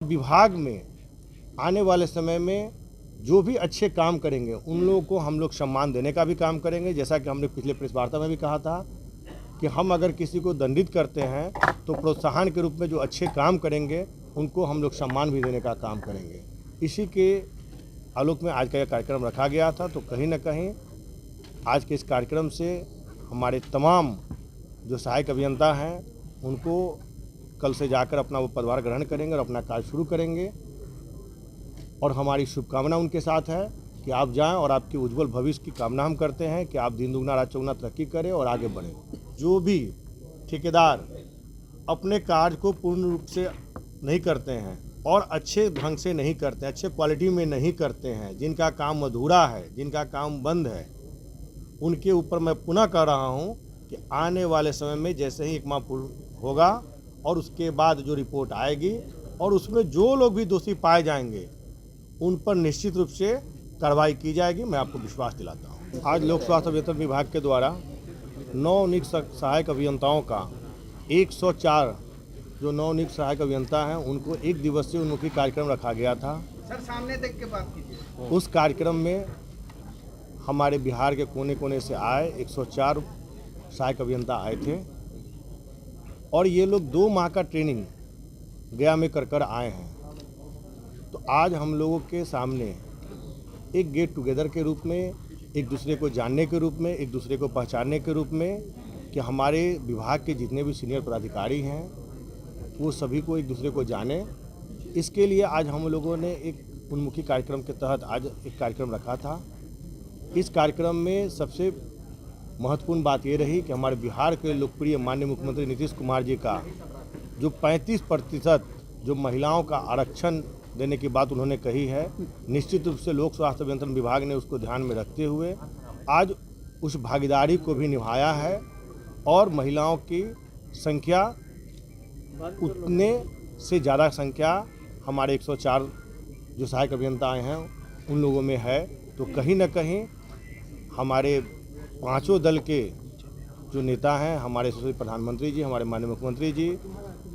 विभाग में आने वाले समय में जो भी अच्छे काम करेंगे उन लोगों को हम लोग सम्मान देने का भी काम करेंगे। जैसा कि हमने पिछले प्रेस वार्ता में भी कहा था कि हम अगर किसी को दंडित करते हैं तो प्रोत्साहन के रूप में जो अच्छे काम करेंगे उनको हम लोग सम्मान भी देने का काम करेंगे। इसी के आलोक में आज का यह कार्यक्रम रखा गया था। तो कहीं ना कहीं आज के इस कार्यक्रम से हमारे तमाम जो सहायक अभियंता हैं उनको कल से जाकर अपना वो पदभार ग्रहण करेंगे और अपना कार्य शुरू करेंगे। और हमारी शुभकामना उनके साथ है कि आप जाएं और आपके उज्जवल भविष्य की कामना हम करते हैं कि आप दिन दुगना रात चौगुना तरक्की करें और आगे बढ़ें। जो भी ठेकेदार अपने कार्य को पूर्ण रूप से नहीं करते हैं और अच्छे ढंग से नहीं करते हैं, अच्छे क्वालिटी में नहीं करते हैं, जिनका काम अधूरा है, जिनका काम बंद है, उनके ऊपर मैं पुनः कह रहा हूं कि आने वाले समय में जैसे ही एक माह पूर्ण होगा और उसके बाद जो रिपोर्ट आएगी और उसमें जो लोग भी दोषी पाए जाएंगे उन पर निश्चित रूप से कार्रवाई की जाएगी। मैं आपको विश्वास दिलाता हूं। आज लोक स्वास्थ्य अभियंत्रण विभाग के द्वारा नवनियुक्त सहायक अभियंताओं का 104 जो नवनियुक्त सहायक अभियंता हैं उनको एक दिवसीय उन्मुखी कार्यक्रम रखा गया था। सर सामने देख के बात कीजिए। उस कार्यक्रम में हमारे बिहार के कोने कोने से आए 104 सहायक अभियंता आए थे और ये लोग 2 माह का ट्रेनिंग गया में कर आए हैं। तो आज हम लोगों के सामने एक गेट टुगेदर के रूप में, एक दूसरे को जानने के रूप में, एक दूसरे को पहचानने के रूप में कि हमारे विभाग के जितने भी सीनियर पदाधिकारी हैं वो सभी को एक दूसरे को जाने, इसके लिए आज हम लोगों ने एक उन्मुखी कार्यक्रम के तहत आज एक कार्यक्रम रखा था। इस कार्यक्रम में सबसे महत्वपूर्ण बात ये रही कि हमारे बिहार के लोकप्रिय माननीय मुख्यमंत्री नीतीश कुमार जी का जो 35% जो महिलाओं का आरक्षण देने की बात उन्होंने कही है, निश्चित रूप से लोक स्वास्थ्य अभियंत्रण विभाग ने उसको ध्यान में रखते हुए आज उस भागीदारी को भी निभाया है और महिलाओं की संख्या उतने से ज़्यादा संख्या हमारे 104 जो सहायक अभियंता आए हैं उन लोगों में है। तो कहीं ना कहीं हमारे पांचों दल के जो नेता हैं, हमारे यशस्वी प्रधानमंत्री जी, हमारे माननीय मुख्यमंत्री जी,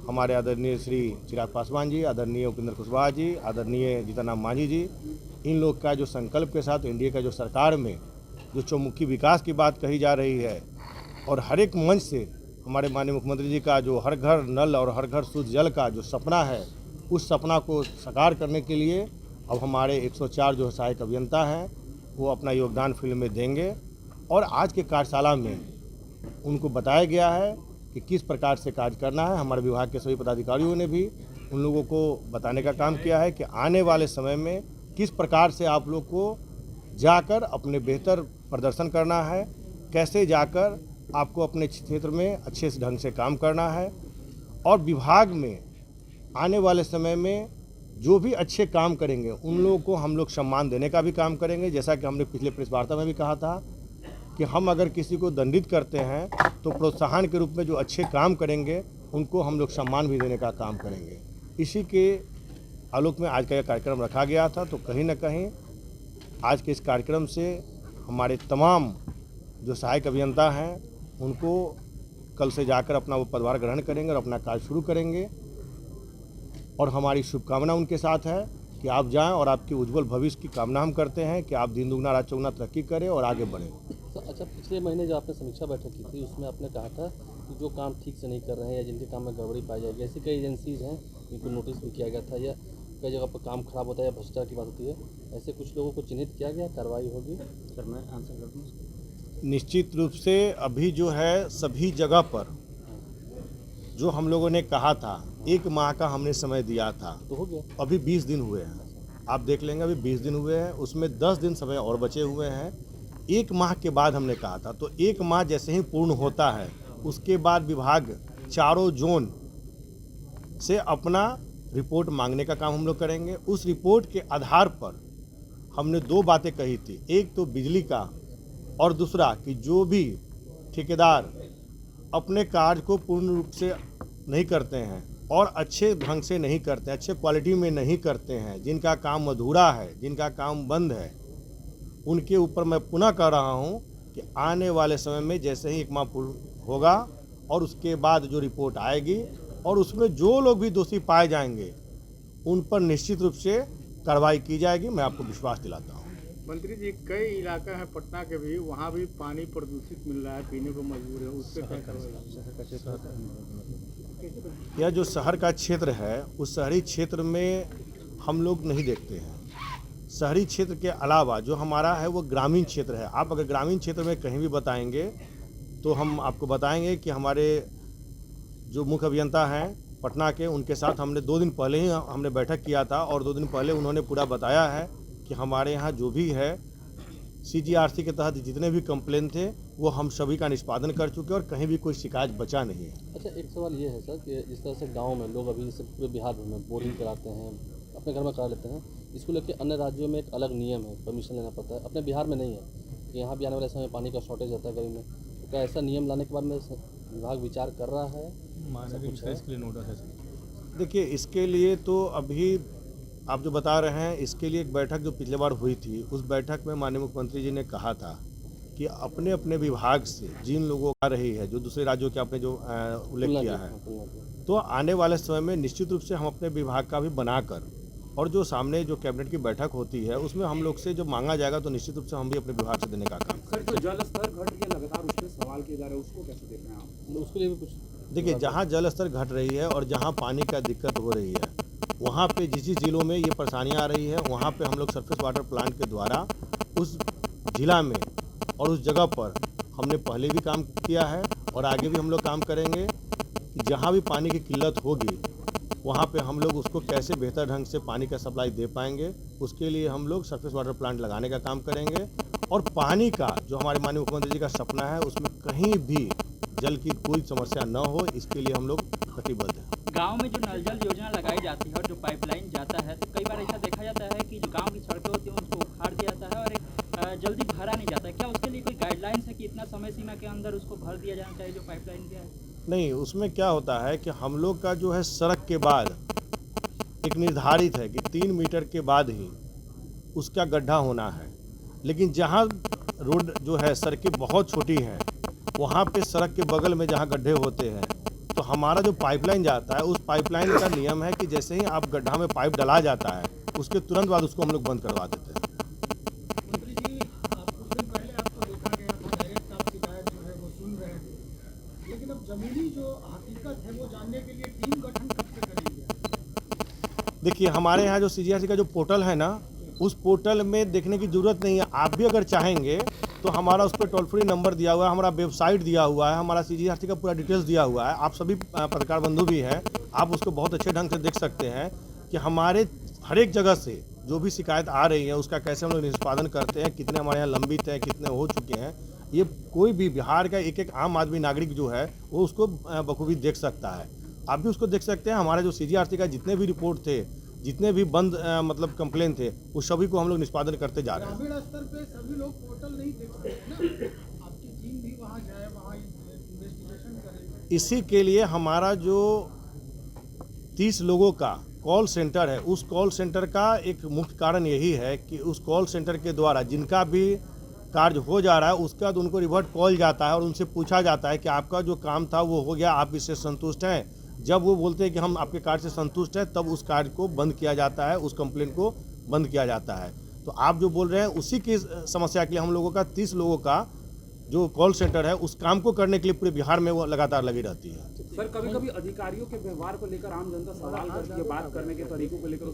हमारे आदरणीय श्री चिराग पासवान जी, आदरणीय उपेंद्र कुशवाहा जी, आदरणीय जीतन राम मांझी जी, इन लोग का जो संकल्प के साथ एनडीए का जो सरकार में जो चौमुखी विकास की बात कही जा रही है और हर एक मंच से हमारे माननीय मुख्यमंत्री जी का जो हर घर नल और हर घर शुद्ध जल का जो सपना है, उस सपना को साकार करने के लिए अब हमारे 104 जो सहायक अभियंता हैं वो अपना योगदान फील्ड में देंगे। और आज के कार्यशाला में उनको बताया गया है कि किस प्रकार से कार्य करना है। हमारे विभाग के सभी पदाधिकारियों ने भी उन लोगों को बताने का काम किया है कि आने वाले समय में किस प्रकार से आप लोग को जाकर अपने बेहतर प्रदर्शन करना है, कैसे जाकर आपको अपने क्षेत्र में अच्छे से ढंग से काम करना है और विभाग में आने वाले समय में जो भी अच्छे काम करेंगे उन लोगों को हम लोग सम्मान देने का भी काम करेंगे। जैसा कि हमने पिछले प्रेस वार्ता में भी कहा था कि हम अगर किसी को दंडित करते हैं तो प्रोत्साहन के रूप में जो अच्छे काम करेंगे उनको हम लोग सम्मान भी देने का काम करेंगे। इसी के आलोक में आज का यह कार्यक्रम रखा गया था। तो कहीं ना कहीं आज के इस कार्यक्रम से हमारे तमाम जो सहायक अभियंता हैं उनको कल से जाकर अपना वो पदभार ग्रहण करेंगे और अपना कार्य शुरू करेंगे। और हमारी शुभकामना उनके साथ है कि आप जाएं और आपके उज्जवल भविष्य की कामना हम करते हैं कि आप दिन दुगना रात चौगुना तरक्की करें और आगे बढ़ें। अच्छा, पिछले महीने जो आपने समीक्षा बैठक की थी उसमें आपने कहा था कि जो काम ठीक से नहीं कर रहे हैं या जिनके काम में गड़बड़ी पाई जाएगी, ऐसी कई एजेंसीज़ हैं जिनको नोटिस भी किया गया था या कई जगह पर काम खराब होता है या भ्रष्टाचार की बात होती है, ऐसे कुछ लोगों को चिन्हित किया गया, कार्रवाई होगी? सर मैं आंसर कर दूँ। निश्चित रूप से अभी जो है सभी जगह पर जो हम लोगों ने कहा था 1 माह का हमने समय दिया था, तो हो गया। अभी 20 दिन हुए हैं, आप देख लेंगे अभी 20 दिन हुए हैं, उसमें 10 दिन समय और बचे हुए हैं। 1 माह के बाद हमने कहा था, तो 1 माह जैसे ही पूर्ण होता है उसके बाद विभाग चारों जोन से अपना रिपोर्ट मांगने का काम हम लोग करेंगे। उस रिपोर्ट के आधार पर हमने 2 बातें कही थी, एक तो बिजली का और दूसरा कि जो भी ठेकेदार अपने कार्य को पूर्ण रूप से नहीं करते हैं और अच्छे ढंग से नहीं करते हैं, अच्छे क्वालिटी में नहीं करते हैं, जिनका काम अधूरा है, जिनका काम बंद है, उनके ऊपर मैं पुनः कह रहा हूं कि आने वाले समय में जैसे ही 1 माह पूर्ण होगा और उसके बाद जो रिपोर्ट आएगी और उसमें जो लोग भी दोषी पाए जाएंगे उन पर निश्चित रूप से कार्रवाई की जाएगी, मैं आपको विश्वास दिलाता हूँ। मंत्री जी, कई इलाका है पटना के भी, वहाँ भी पानी प्रदूषित मिल रहा है, पीने को मजबूर है, उससे क्या करेगा? यह जो शहर का क्षेत्र है, उस शहरी क्षेत्र में हम लोग नहीं देखते हैं। शहरी क्षेत्र के अलावा जो हमारा है वो ग्रामीण क्षेत्र है। आप अगर ग्रामीण क्षेत्र में कहीं भी बताएंगे तो हम आपको बताएंगे कि हमारे जो मुख्य अभियंता हैं पटना के, उनके साथ हमने 2 दिन पहले ही हमने बैठक किया था और 2 दिन पहले उन्होंने पूरा बताया है कि हमारे यहाँ जो भी है CGRC के तहत जितने भी कंप्लेन थे वो हम सभी का निष्पादन कर चुके हैं और कहीं भी कोई शिकायत बचा नहीं है। अच्छा, एक सवाल ये है सर कि जिस तरह से गांव में लोग अभी जैसे पूरे बिहार भर में बोरिंग कराते हैं, अपने घर में करा लेते हैं, इसको लेकर अन्य राज्यों में एक अलग नियम है, परमिशन लेना पड़ता है, अपने बिहार में नहीं है कि यहाँ भी आने वाले समय पानी का शॉर्टेज रहता है गर्मी में। तो क्या ऐसा नियम लाने के बाद में विभाग विचार कर रहा है? देखिए, इसके लिए तो अभी आप जो बता रहे हैं, इसके लिए एक बैठक जो पिछले बार हुई थी, उस बैठक में माननीय मुख्यमंत्री जी ने कहा था कि अपने अपने विभाग से जिन लोगों आ रही है, जो दूसरे राज्यों के आपने जो उल्लेख किया है, तो आने वाले समय में निश्चित रूप से हम अपने विभाग का भी बनाकर और जो सामने जो कैबिनेट की बैठक होती है उसमें हम लोग से जो मांगा जाएगा तो निश्चित रूप से हम भी अपने विभाग से देने का काम करेंगे। सर, जल स्तर घट गया लगातार, उस पर सवाल किया जा रहा है, उसको कैसे देख रहे हैं आप? उसके लिए भी कुछ देखिए, जहाँ जल स्तर घट रही है और जहाँ पानी का दिक्कत हो रही है, वहाँ पे जिस जिलों में ये परेशानियाँ आ रही है, वहाँ पे हम लोग सरफेस वाटर प्लांट के द्वारा उस जिला में और उस जगह पर हमने पहले भी काम किया है और आगे भी हम लोग काम करेंगे कि जहाँ भी पानी की किल्लत होगी वहाँ पे हम लोग उसको कैसे बेहतर ढंग से पानी का सप्लाई दे पाएंगे, उसके लिए हम लोग सरफेस वाटर प्लांट लगाने का काम करेंगे। और पानी का जो हमारे माननीय मुख्यमंत्री जी का सपना है, उसमें कहीं भी जल की कोई समस्या न हो, इसके लिए हम लोग प्रतिबद्ध हैं। गांव में जो नल जल योजना लगाई जाती है और जो पाइपलाइन जाता है, तो कई बार ऐसा देखा जाता है कि जो गांव की सड़कें होती हैं उसको उखाड़ दिया जाता है और जल्दी भरा नहीं जाता है। क्या उसके लिए कोई गाइडलाइंस है कि इतना समय सीमा के अंदर उसको भर दिया जाना चाहिए जो पाइपलाइन दिया है? नहीं, उसमें क्या होता है कि हम लोग का जो है सड़क के बाद एक निर्धारित है कि 3 मीटर के बाद ही उसका गड्ढा होना है, लेकिन जहाँ रोड जो है सड़कें बहुत छोटी हैं, वहाँ पे सड़क के बगल में जहाँ गड्ढे होते हैं, तो हमारा जो पाइपलाइन जाता है उस पाइपलाइन का नियम है कि जैसे ही आप गड्ढा में पाइप डला जाता है उसके तुरंत बाद उसको हम लोग बंद करवा देते हैं। मंत्री जी, कुछ दिन पहले आपको देखा गया था, डायरेक्ट आप शिकायत जो है वो सुन रहे थे, लेकिन अब जमीनी जो हकीकत है वो जानने के लिए टीम गठन कब से करेंगे? देखिए, हमारे यहाँ जो CGRC का जो पोर्टल है ना, उस पोर्टल में देखने की ज़रूरत नहीं है। आप भी अगर चाहेंगे तो हमारा उस पर टोल फ्री नंबर दिया हुआ है, हमारा वेबसाइट दिया हुआ है, हमारा CGRC का पूरा डिटेल्स दिया हुआ है। आप सभी पत्रकार बंधु भी हैं, आप उसको बहुत अच्छे ढंग से देख सकते हैं कि हमारे हर एक जगह से जो भी शिकायत आ रही है उसका कैसे हम लोग निष्पादन करते हैं, कितने हमारे यहाँ लंबित हैं, कितने हो चुके हैं। ये कोई भी बिहार का एक एक आम आदमी नागरिक जो है वो उसको बखूबी देख सकता है। आप भी उसको देख सकते हैं। हमारे जो CGRC का जितने भी रिपोर्ट थे, जितने भी बंद मतलब कंप्लेन थे, उस सभी को हम लोग निष्पादन करते जा रहे हैं। ग्रामीण स्तर पे सभी लोग पोर्टल नहीं देख सकते ना, आपकी टीम भी वहाँ जाए, वहाँ इन्वेस्टिगेशन करे। इसी के लिए हमारा जो 30 लोगों का कॉल सेंटर है, उस कॉल सेंटर का एक मुख्य कारण यही है कि उस कॉल सेंटर के द्वारा जिनका भी कार्य हो जा रहा है उसका तो उनको रिवर्ट कॉल जाता है और उनसे पूछा जाता है कि आपका जो काम था वो हो गया, आप इससे संतुष्ट हैं। जब वो बोलते हैं कि हम आपके कार्य से संतुष्ट हैं, तब उस कार्य को बंद किया जाता है, उस कंप्लेन को बंद किया जाता है। तो आप जो बोल रहे हैं उसी की समस्या के लिए हम लोगों का 30 लोगों का जो कॉल सेंटर है उस काम को करने के लिए पूरे बिहार में वो लगातार लगी रहती है। सर, कभी कभी अधिकारियों के व्यवहार को लेकर आम जनता सवाल करती है, बात करने के तरीकों को लेकर।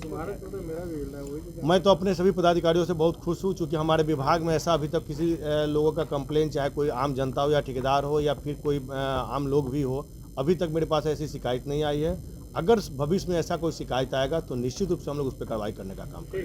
मैं तो अपने सभी पदाधिकारियों से बहुत खुश हूँ, क्योंकि हमारे विभाग में ऐसा अभी तक किसी लोगों का कंप्लेन, चाहे कोई आम जनता हो या ठेकेदार हो या फिर कोई आम लोग भी हो, अभी तक मेरे पास ऐसी शिकायत नहीं आई है। अगर भविष्य में ऐसा कोई शिकायत आएगा तो निश्चित रूप से हम लोग उस पर कार्रवाई करने का काम करेंगे।